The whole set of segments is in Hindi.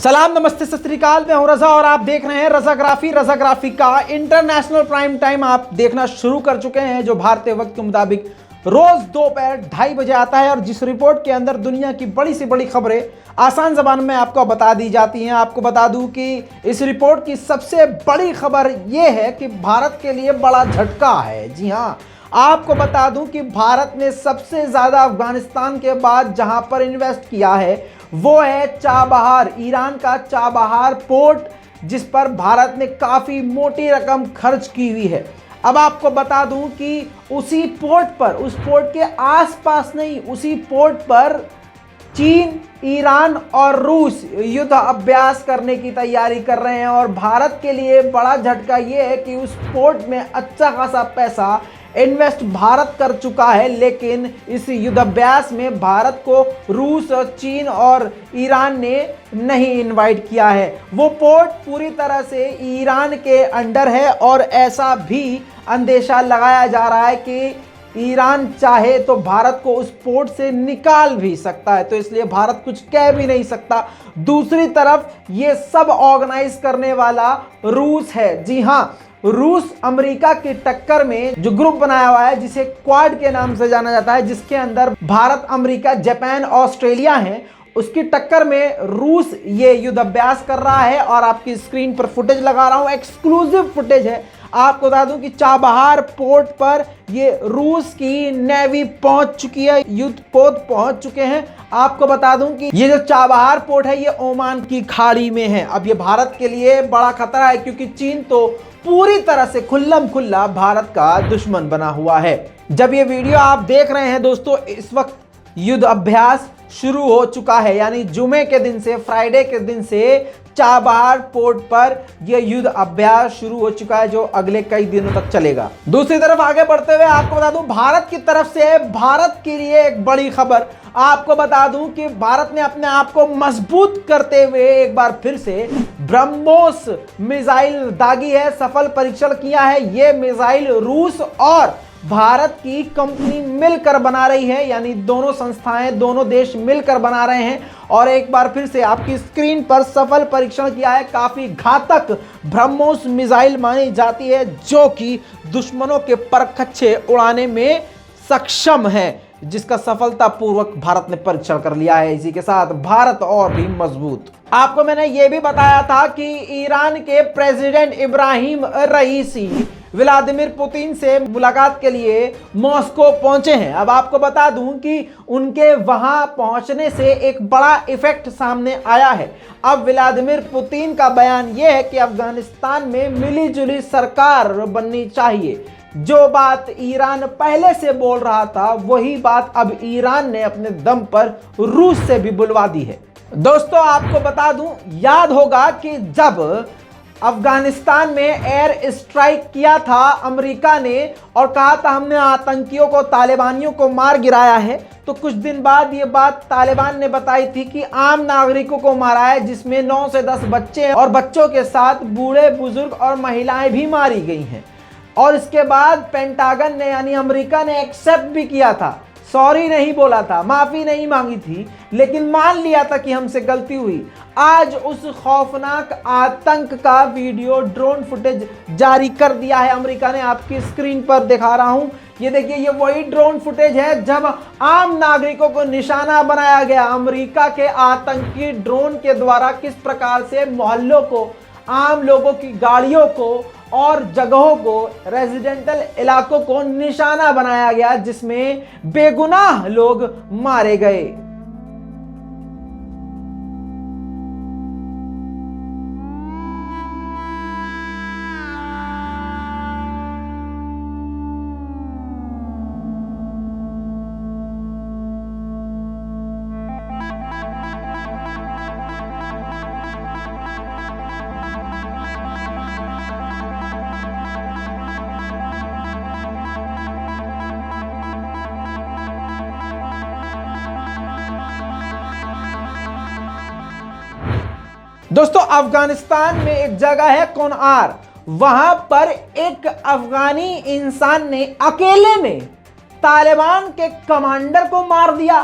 सलाम, नमस्ते, सत श्री अकाल। मैं हूं रजा और आप देख रहे हैं रजाग्राफी का इंटरनेशनल प्राइम टाइम आप देखना शुरू कर चुके हैं, जो भारतीय वक्त के मुताबिक रोज दोपहर 2:30 बजे आता है और जिस रिपोर्ट के अंदर दुनिया की बड़ी से बड़ी खबरें आसान जबान में आपको बता दी जाती हैं। आपको बता दूं कि इस रिपोर्ट की सबसे बड़ी खबर यह है कि भारत के लिए बड़ा झटका है। जी हाँ, आपको बता दूं कि भारत ने सबसे ज्यादा अफगानिस्तान के बाद जहां पर इन्वेस्ट किया है वो है चाबहार, ईरान का चाबहार पोर्ट, जिस पर भारत ने काफी मोटी रकम खर्च की हुई है। अब आपको बता दूं कि उसी पोर्ट पर, उस पोर्ट के आसपास नहीं, उसी पोर्ट पर चीन, ईरान और रूस युद्ध अभ्यास करने की तैयारी कर रहे हैं। और भारत के लिए बड़ा झटका यह है कि उस पोर्ट में अच्छा खासा पैसा इन्वेस्ट भारत कर चुका है, लेकिन इस युद्धाभ्यास में भारत को रूस और चीन और ईरान ने नहीं इनवाइट किया है। वो पोर्ट पूरी तरह से ईरान के अंडर है और ऐसा भी अंदेशा लगाया जा रहा है कि ईरान चाहे तो भारत को उस पोर्ट से निकाल भी सकता है, तो इसलिए भारत कुछ कह भी नहीं सकता। दूसरी तरफ ये सब ऑर्गेनाइज करने वाला रूस है। जी हाँ, रूस अमेरिका की टक्कर में जो ग्रुप बनाया हुआ है, जिसे क्वाड के नाम से जाना जाता है, जिसके अंदर भारत, अमेरिका, जापान, ऑस्ट्रेलिया हैं, उसकी टक्कर में रूस ये युद्ध अभ्यास कर रहा है। और आपकी स्क्रीन पर फुटेज लगा रहा हूं, एक्सक्लूसिव फुटेज है। आपको बता दूं कि चाबहार पोर्ट पर ये रूस की नेवी पहुंच चुकी है, युद्धपोत पहुंच चुके हैं। आपको बता दूं कि ये जो चाबहार पोर्ट है ये ओमान की खाड़ी में है। अब ये भारत के लिए बड़ा खतरा है, क्योंकि चीन तो पूरी तरह से खुल्लम खुल्ला भारत का दुश्मन बना हुआ है। जब ये वीडियो आप देख रहे हैं दोस्तों, इस वक्त युद्ध अभ्यास शुरू हो चुका है, यानी जुमे के दिन से, फ्राइडे के दिन से चाबहार पोर्ट पर यह युद्ध अभ्यास शुरू हो चुका है, जो अगले कई दिनों तक चलेगा। दूसरी तरफ आगे बढ़ते हुए आपको बता दूं, भारत की तरफ से भारत के लिए एक बड़ी खबर। आपको बता दूं कि भारत ने अपने आप को मजबूत करते हुए एक बार फिर से ब्रह्मोस मिसाइल दागी है, सफल परीक्षण किया है। यह मिसाइल रूस और भारत की कंपनी मिलकर बना रही है, यानी दोनों संस्थाएं, दोनों देश मिलकर बना रहे हैं। और एक बार फिर से आपकी स्क्रीन पर सफल परीक्षण किया है। काफी घातक ब्रह्मोस मिसाइल मानी जाती है, जो कि दुश्मनों के परखच्चे उड़ाने में सक्षम है, जिसका सफलतापूर्वक भारत ने परीक्षण कर लिया है। इसी के साथ भारत और भी मजबूत। आपको मैंने यह भी बताया था कि ईरान के प्रेसिडेंट इब्राहिम रईसी व्लादिमीर पुतिन से मुलाकात के लिए मॉस्को पहुंचे हैं। अब आपको बता दूं कि उनके वहां पहुंचने से एक बड़ा इफेक्ट सामने आया है। अब व्लादिमीर पुतिन का बयान यह है कि अफगानिस्तान में मिलीजुली सरकार बननी चाहिए। जो बात ईरान पहले से बोल रहा था, वही बात अब ईरान ने अपने दम पर रूस से भी बुलवा दी है। दोस्तों, आपको बता दूं, याद होगा कि जब अफगानिस्तान में एयर स्ट्राइक किया था अमेरिका ने और कहा था हमने आतंकियों को, तालिबानियों को मार गिराया है, तो कुछ दिन बाद ये बात तालिबान ने बताई थी कि आम नागरिकों को मारा है, जिसमें 9 से 10 बच्चे हैं और बच्चों के साथ बूढ़े, बुजुर्ग और महिलाएं भी मारी गई हैं। और इसके बाद पेंटागन ने, यानी अमेरिका ने एक्सेप्ट भी किया था, सॉरी नहीं बोला था, माफी नहीं मांगी थी, लेकिन मान लिया था कि हमसे गलती हुई। आज उस खौफनाक आतंक का वीडियो, ड्रोन फुटेज जारी कर दिया है अमेरिका ने। आपकी स्क्रीन पर दिखा रहा हूं, ये देखिए, ये वही ड्रोन फुटेज है जब आम नागरिकों को निशाना बनाया गया। अमेरिका के आतंकी ड्रोन के द्वारा किस प्रकार से मोहल्लों को, आम लोगों की गाड़ियों को और जगहों को, रेजिडेंटल इलाकों को निशाना बनाया गया, जिसमें बेगुनाह लोग मारे गए। दोस्तों, अफगानिस्तान में एक जगह है कोनार, वहां पर एक अफगानी इंसान ने अकेले में तालिबान के कमांडर को मार दिया।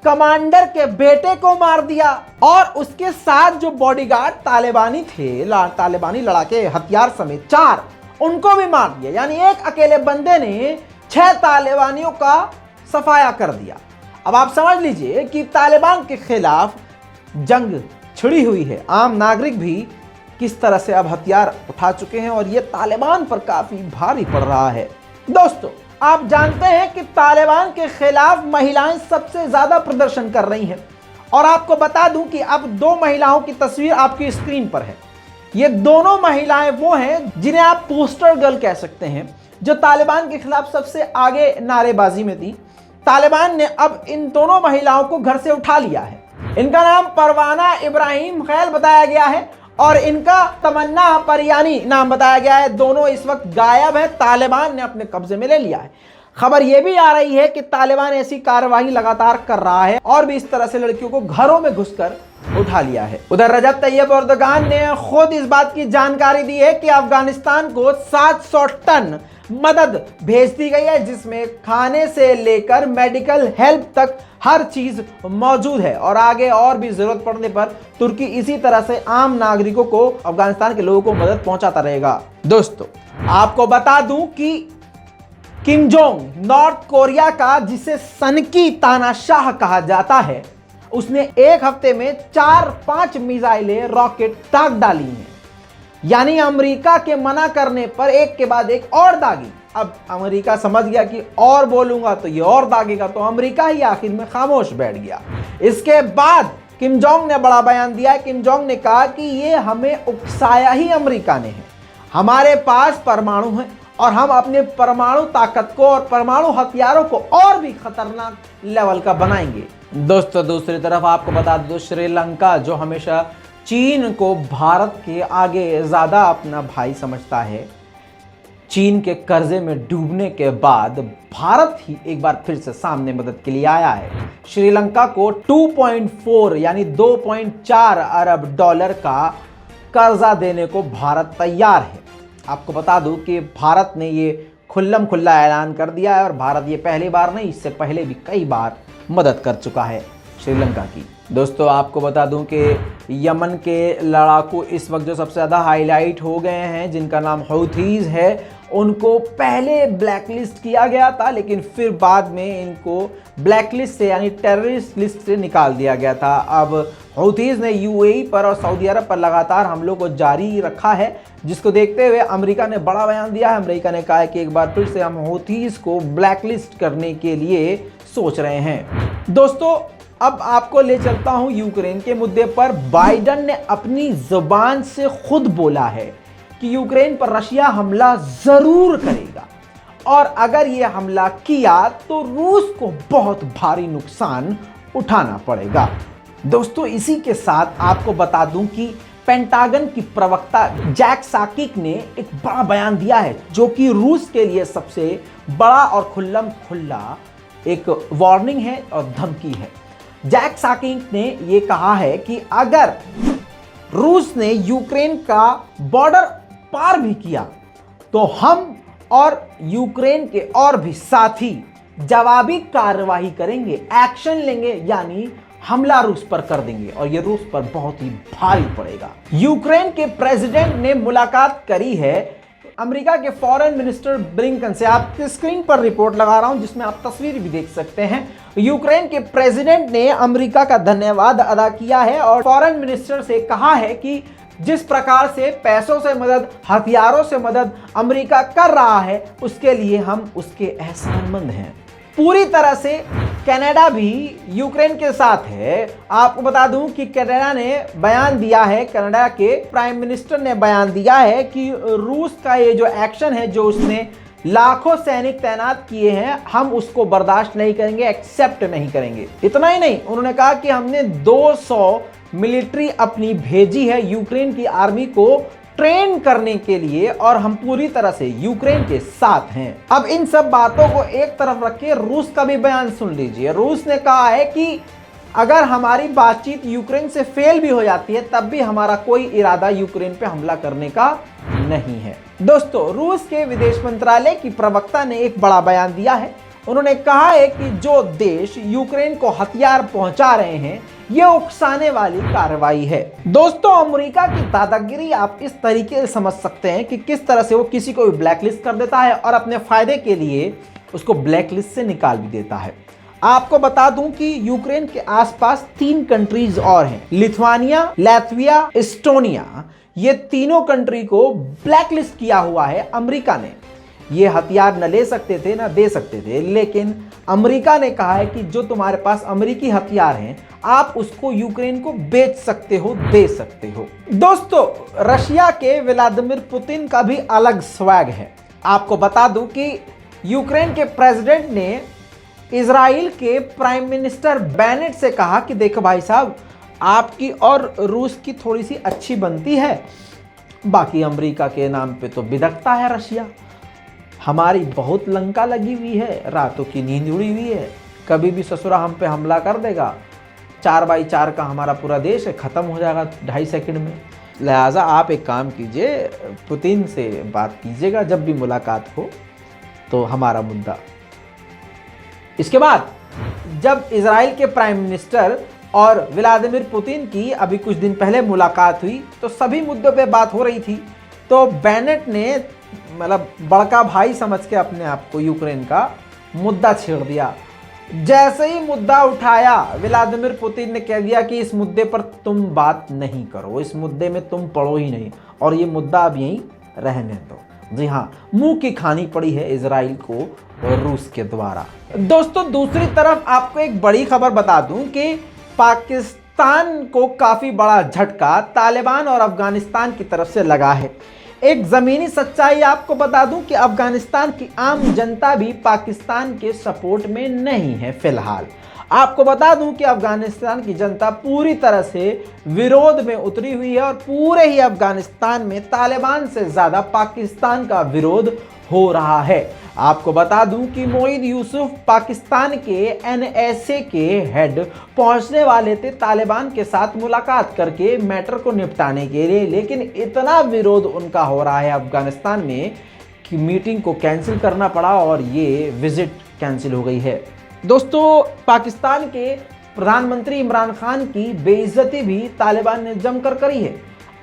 कमांडर के बेटे को मार दिया और उसके साथ जो बॉडीगार्ड तालिबानी थे, तालिबानी लड़ाके हथियार समेत 4, उनको भी मार दिया। यानी एक अकेले बंदे ने 6 तालिबानियों का सफाया कर दिया। अब आप समझ लीजिए कि तालिबान के खिलाफ जंग छिड़ी हुई है। आम नागरिक भी किस तरह से अब हथियार उठा चुके हैं और यह तालिबान पर काफी भारी पड़ रहा है। दोस्तों, आप जानते हैं कि तालिबान के खिलाफ महिलाएं सबसे ज्यादा प्रदर्शन कर रही हैं और आपको बता दूं कि अब 2 महिलाओं की तस्वीर आपकी स्क्रीन पर है। ये दोनों महिलाएं वो हैं जिन्हें आप पोस्टर गर्ल कह सकते हैं, जो तालिबान के खिलाफ सबसे आगे नारेबाजी में थी। तालिबान ने अब इन दोनों महिलाओं को घर से उठा लिया है। इनका नाम परवाना इब्राहिम खैल बताया गया है और इनका तमन्ना परियानी नाम बताया गया है। दोनों इस वक्त गायब है, तालिबान ने अपने कब्जे में ले लिया है। खबर यह भी आ रही है कि तालिबान ऐसी कार्रवाई लगातार कर रहा है और भी इस तरह से लड़कियों को घरों में घुसकर उठा लिया है। उधर रजब तैयब एर्दोगान ने खुद इस बात की जानकारी दी है कि अफगानिस्तान को 700 टन मदद भेज दी गई है, जिसमें खाने से लेकर मेडिकल हेल्प तक हर चीज मौजूद है और आगे और भी जरूरत पड़ने पर तुर्की इसी तरह से आम नागरिकों को, अफगानिस्तान के लोगों को मदद पहुंचाता रहेगा। दोस्तों, आपको बता दूं कि किम जोंग नॉर्थ कोरिया का, जिसे सनकी तानाशाह कहा जाता है, उसने एक हफ्ते में 4-5 मिसाइलें, रॉकेट दाग डाली हैं। यानी अमेरिका के मना करने पर एक के बाद एक और दागी। अब अमेरिका समझ गया कि और बोलूंगा तो ये और दागेगा, तो अमेरिका ही आखिर में खामोश बैठ गया। इसके बाद किम जोंग ने बड़ा बयान दिया। किम जोंग ने कहा कि ये हमें उकसाया ही अमेरिका ने है। हमारे पास परमाणु है और हम अपने परमाणु ताकत को और परमाणु हथियारों को और भी खतरनाक लेवल का बनाएंगे। दोस्तों, दूसरी तरफ आपको बता दो, श्रीलंका जो हमेशा चीन को भारत के आगे ज्यादा अपना भाई समझता है, चीन के कर्जे में डूबने के बाद भारत ही एक बार फिर से सामने मदद के लिए आया है। श्रीलंका को 2.4 यानी 2.4 अरब डॉलर का कर्जा देने को भारत तैयार है। आपको बता दूं कि भारत ने ये खुल्लम खुल्ला ऐलान कर दिया है और भारत ये पहली बार नहीं, इससे पहले भी कई बार मदद कर चुका है श्रीलंका की। दोस्तों, आपको बता दूं कि यमन के लड़ाकू इस वक्त जो सबसे ज़्यादा हाईलाइट हो गए हैं, जिनका नाम हौथीज़ है, उनको पहले ब्लैकलिस्ट किया गया था, लेकिन फिर बाद में इनको ब्लैकलिस्ट से यानी टेररिस्ट लिस्ट से निकाल दिया गया था। अब हौथीज़ ने यूएई पर और सऊदी अरब पर लगातार हमलों को जारी रखा है, जिसको देखते हुए अमेरिका ने बड़ा बयान दिया है। अमेरिका ने कहा है कि एक बार फिर से हम हौथीज़ को ब्लैकलिस्ट करने के लिए सोच रहे हैं। दोस्तों, अब आपको ले चलता हूं यूक्रेन के मुद्दे पर। बाइडन ने अपनी जुबान से खुद बोला है कि यूक्रेन पर रशिया हमला जरूर करेगा और अगर यह हमला किया तो रूस को बहुत भारी नुकसान उठाना पड़ेगा। दोस्तों, इसी के साथ आपको बता दूं कि पेंटागन की प्रवक्ता जैक साकिक ने एक बड़ा बयान दिया है, जो कि रूस के लिए सबसे बड़ा और खुल्लम खुल्ला एक वार्निंग है और धमकी है। जैक साकिक ने यह कहा है कि अगर रूस ने यूक्रेन का बॉर्डर पार भी किया तो हम और यूक्रेन के और भी साथी जवाबी कार्रवाई करेंगे, एक्शन लेंगे, यानी हमला रूस पर कर देंगे और यह रूस पर बहुत ही भारी पड़ेगा। यूक्रेन के प्रेसिडेंट ने मुलाकात करी है अमेरिका के फॉरेन मिनिस्टर ब्लिंकन से। आपके स्क्रीन पर रिपोर्ट लगा रहा हूं, जिसमें आप तस्वीर भी देख सकते हैं। यूक्रेन के प्रेसिडेंट ने अमेरिका का धन्यवाद अदा किया है और फॉरेन मिनिस्टर से कहा है कि जिस प्रकार से पैसों से मदद, हथियारों से मदद अमेरिका कर रहा है, उसके लिए हम उसके एहसानमंद हैं। पूरी तरह से कनाडा भी यूक्रेन के साथ है। आपको बता दूं कि कनाडा ने बयान दिया है, कनाडा के प्राइम मिनिस्टर ने बयान दिया है कि रूस का ये जो एक्शन है, जो उसने लाखों सैनिक तैनात किए हैं, हम उसको बर्दाश्त नहीं करेंगे, एक्सेप्ट नहीं करेंगे। इतना ही नहीं, उन्होंने कहा कि हमने 200 मिलिट्री अपनी भेजी है यूक्रेन की आर्मी को ट्रेन करने के लिए और हम पूरी तरह से यूक्रेन के साथ हैं। अब इन सब बातों को एक तरफ रखिए, रूस का भी बयान सुन लीजिए। रूस ने कहा है कि अगर हमारी बातचीत यूक्रेन से फेल भी हो जाती है, तब भी हमारा कोई इरादा यूक्रेन पे हमला करने का नहीं है। दोस्तों, रूस के विदेश मंत्रालय की प्रवक्ता ने एक बड़ा बयान दिया है उन्होंने कहा है कि जो देश यूक्रेन को हथियार पहुंचा रहे हैं ये उकसाने वाली कार्रवाई है। दोस्तों, अमेरिका की दादागिरी आप इस तरीके से समझ सकते हैं कि किस तरह से वो किसी को भी ब्लैकलिस्ट कर देता है और अपने फायदे के लिए उसको ब्लैकलिस्ट से निकाल भी देता है। आपको बता दूं कि यूक्रेन के आसपास 3 कंट्रीज और हैं, लिथुआनिया, लातविया, एस्टोनिया। ये तीनों कंट्री को ब्लैकलिस्ट किया हुआ है अमेरिका ने। ये हथियार न ले सकते थे न दे सकते थे, लेकिन अमेरिका ने कहा है कि जो तुम्हारे पास अमेरिकी हथियार हैं आप उसको यूक्रेन को बेच सकते हो, दे सकते हो। दोस्तों, रशिया के व्लादिमीर पुतिन का भी अलग स्वैग है। आपको बता दूं कि यूक्रेन के प्रेसिडेंट ने इजराइल के प्राइम मिनिस्टर बेनेट से कहा कि देखो भाई साहब, आपकी और रूस की थोड़ी सी अच्छी बनती है, बाकी अमेरिका के नाम पे तो बिदकता है रशिया। हमारी बहुत लंका लगी हुई है, रातों की नींद उड़ी हुई है, कभी भी ससुरा हम पे हमला कर देगा। 4x4 का हमारा पूरा देश है, ख़त्म हो जाएगा 2.5 सेकंड में। लिहाजा आप एक काम कीजिए, पुतिन से बात कीजिएगा जब भी मुलाकात हो तो हमारा मुद्दा। इसके बाद जब इजराइल के प्राइम मिनिस्टर और व्लादिमीर पुतिन की अभी कुछ दिन पहले मुलाकात हुई तो सभी मुद्दों पे बात हो रही थी। तो बेनेट ने मतलब बड़का भाई समझ के अपने आप को यूक्रेन का मुद्दा छेड़ दिया। जैसे ही मुद्दा उठाया, व्लादिमीर पुतिन ने कह दिया कि इस मुद्दे पर तुम बात नहीं करो, इस मुद्दे में तुम पड़ो ही नहीं और ये मुद्दा अब यहीं रहने दो। जी हाँ, मुंह की खानी पड़ी है इजराइल को और रूस के द्वारा। दोस्तों, दूसरी तरफ आपको एक बड़ी खबर बता दूं कि पाकिस्तान को काफी बड़ा झटका तालिबान और अफगानिस्तान की तरफ से लगा है। एक जमीनी सच्चाई आपको बता दूं कि अफगानिस्तान की आम जनता भी पाकिस्तान के सपोर्ट में नहीं है फिलहाल। आपको बता दूं कि अफगानिस्तान की जनता पूरी तरह से विरोध में उतरी हुई है और पूरे ही अफगानिस्तान में तालिबान से ज़्यादा पाकिस्तान का विरोध हो रहा है। आपको बता दूं कि मोईद यूसुफ पाकिस्तान के एनएसए के हेड पहुंचने वाले थे तालिबान के साथ मुलाकात करके मैटर को निपटाने के लिए, लेकिन इतना विरोध उनका हो रहा है अफगानिस्तान में कि मीटिंग को कैंसिल करना पड़ा और ये विजिट कैंसिल हो गई है। दोस्तों, पाकिस्तान के प्रधानमंत्री इमरान खान की बेइज्जती भी तालिबान ने जमकर करी है।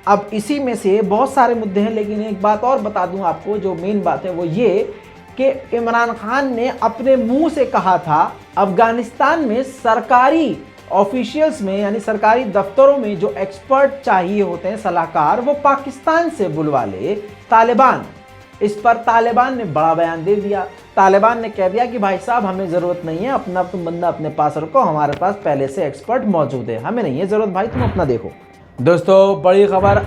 अब इसी में से बहुत सारे मुद्दे हैं, लेकिन एक बात और बता दूं आपको, जो मेन बात है वो ये कि इमरान खान ने अपने मुंह से कहा था अफगानिस्तान में सरकारी ऑफिशियल्स में यानी सरकारी दफ्तरों में जो एक्सपर्ट चाहिए होते हैं, सलाहकार, वो पाकिस्तान से बुलवा ले तालिबान। इस पर तालिबान ने बड़ा बयान दे दिया। तालिबान ने कह दिया कि भाई साहब, हमें ज़रूरत नहीं है, अपना तुम बंदा अपने पास रखो, हमारे पास पहले से एक्सपर्ट मौजूद है, हमें नहीं है ज़रूरत भाई, तुम अपना देखो। दोस्तों, बड़ी खबर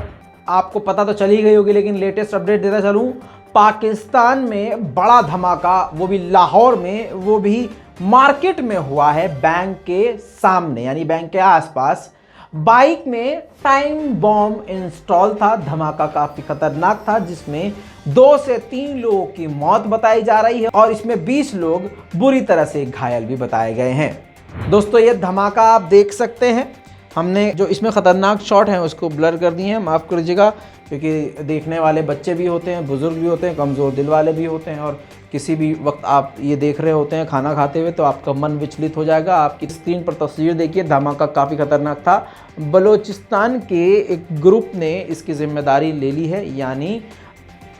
आपको पता तो चली गई होगी, लेकिन लेटेस्ट अपडेट देता चलूँ। पाकिस्तान में बड़ा धमाका, वो भी लाहौर में, वो भी मार्केट में हुआ है, बैंक के सामने यानी बैंक के आसपास। बाइक में टाइम बॉम्ब इंस्टॉल था। धमाका काफी खतरनाक था, जिसमें 2 से 3 लोगों की मौत बताई जा रही है और इसमें 20 लोग बुरी तरह से घायल भी बताए गए हैं। दोस्तों, ये धमाका आप देख सकते हैं। हमने जो इसमें ख़तरनाक शॉट हैं उसको ब्लर कर दिए हैं, माफ़ कर दीजिएगा, क्योंकि देखने वाले बच्चे भी होते हैं, बुज़ुर्ग भी होते हैं, कमज़ोर दिल वाले भी होते हैं और किसी भी वक्त आप ये देख रहे होते हैं खाना खाते हुए तो आपका मन विचलित हो जाएगा। आपकी स्क्रीन पर तस्वीर देखिए, धमाका काफ़ी ख़तरनाक था। बलूचिस्तान के एक ग्रुप ने इसकी ज़िम्मेदारी ले ली है, यानी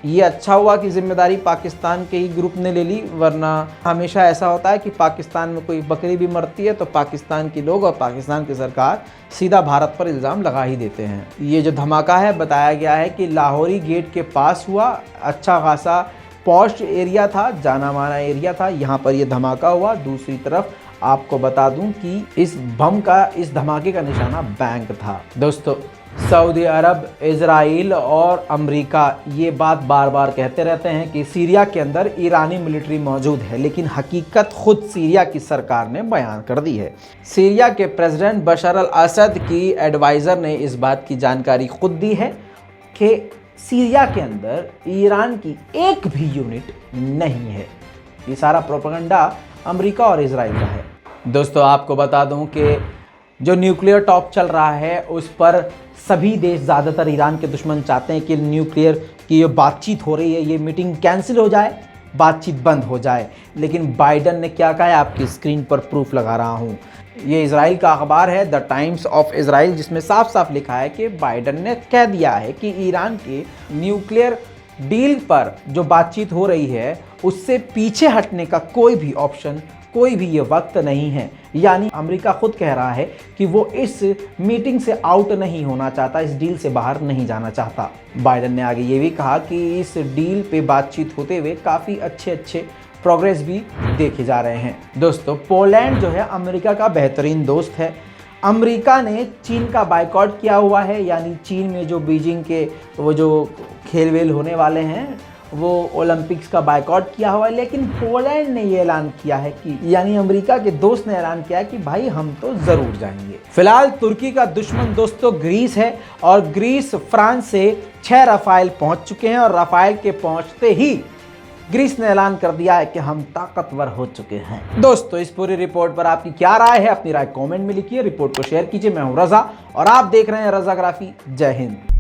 ये अच्छा हुआ कि जिम्मेदारी पाकिस्तान के ही ग्रुप ने ले ली, वरना हमेशा ऐसा होता है कि पाकिस्तान में कोई बकरी भी मरती है तो पाकिस्तान के लोग और पाकिस्तान की सरकार सीधा भारत पर इल्ज़ाम लगा ही देते हैं। ये जो धमाका है बताया गया है कि लाहौरी गेट के पास हुआ। अच्छा खासा पॉश एरिया था, जाना माना एरिया था, यहाँ पर यह धमाका हुआ। दूसरी तरफ आपको बता दूं कि इस धमाके का निशाना बैंक था। दोस्तों, सऊदी अरब, इजराइल और अमेरिका ये बात बार बार कहते रहते हैं कि सीरिया के अंदर ईरानी मिलिट्री मौजूद है, लेकिन हकीकत खुद सीरिया की सरकार ने बयान कर दी है। सीरिया के प्रेसिडेंट बशर अल असद की एडवाइज़र ने इस बात की जानकारी खुद दी है कि सीरिया के अंदर ईरान की एक भी यूनिट नहीं है। ये सारा प्रोपेगेंडा अमेरिका और इजराइल का है। दोस्तों, आपको बता दूं कि जो न्यूक्लियर टॉक चल रहा है उस पर सभी देश, ज़्यादातर ईरान के दुश्मन चाहते हैं कि न्यूक्लियर की ये बातचीत हो रही है, ये मीटिंग कैंसिल हो जाए। बातचीत बंद हो जाए। लेकिन बाइडन ने क्या कहा है, आपकी स्क्रीन पर प्रूफ लगा रहा हूँ। ये इजराइल का अखबार है द टाइम्स ऑफ इजराइल, जिसमें साफ साफ लिखा है कि बाइडन ने कह दिया है कि ईरान के न्यूक्लियर डील पर जो बातचीत हो रही है उससे पीछे हटने का कोई भी ऑप्शन, कोई भी ये वक्त नहीं है। यानी अमेरिका खुद कह रहा है कि वो इस मीटिंग से आउट नहीं होना चाहता, इस डील से बाहर नहीं जाना चाहता। बाइडन ने आगे ये भी कहा कि इस डील पे बातचीत होते हुए काफ़ी अच्छे प्रोग्रेस भी देखे जा रहे हैं। दोस्तों, पोलैंड जो है अमेरिका का बेहतरीन दोस्त है। अमेरिका ने चीन का बायकॉट किया हुआ है, यानी चीन में जो बीजिंग के वो जो खेल वेल होने वाले हैं वो ओलंपिक्स का बायकॉट किया हुआ है। लेकिन पोलैंड ने ये ऐलान किया है कि, यानी अमेरिका के दोस्त ने ऐलान किया है कि भाई हम तो ज़रूर जाएंगे। फिलहाल तुर्की का दुश्मन दोस्तों ग्रीस है, और ग्रीस फ्रांस से 6 राफेल पहुंच चुके हैं, और राफेल के पहुंचते ही ग्रीस ने ऐलान कर दिया है कि हम ताकतवर हो चुके हैं। दोस्तों, इस पूरी रिपोर्ट पर आपकी क्या राय है, अपनी राय कमेंट में लिखिए, रिपोर्ट को शेयर कीजिए। मैं हूं रजा और आप देख रहे हैं रजाग्राफी। जय हिंद।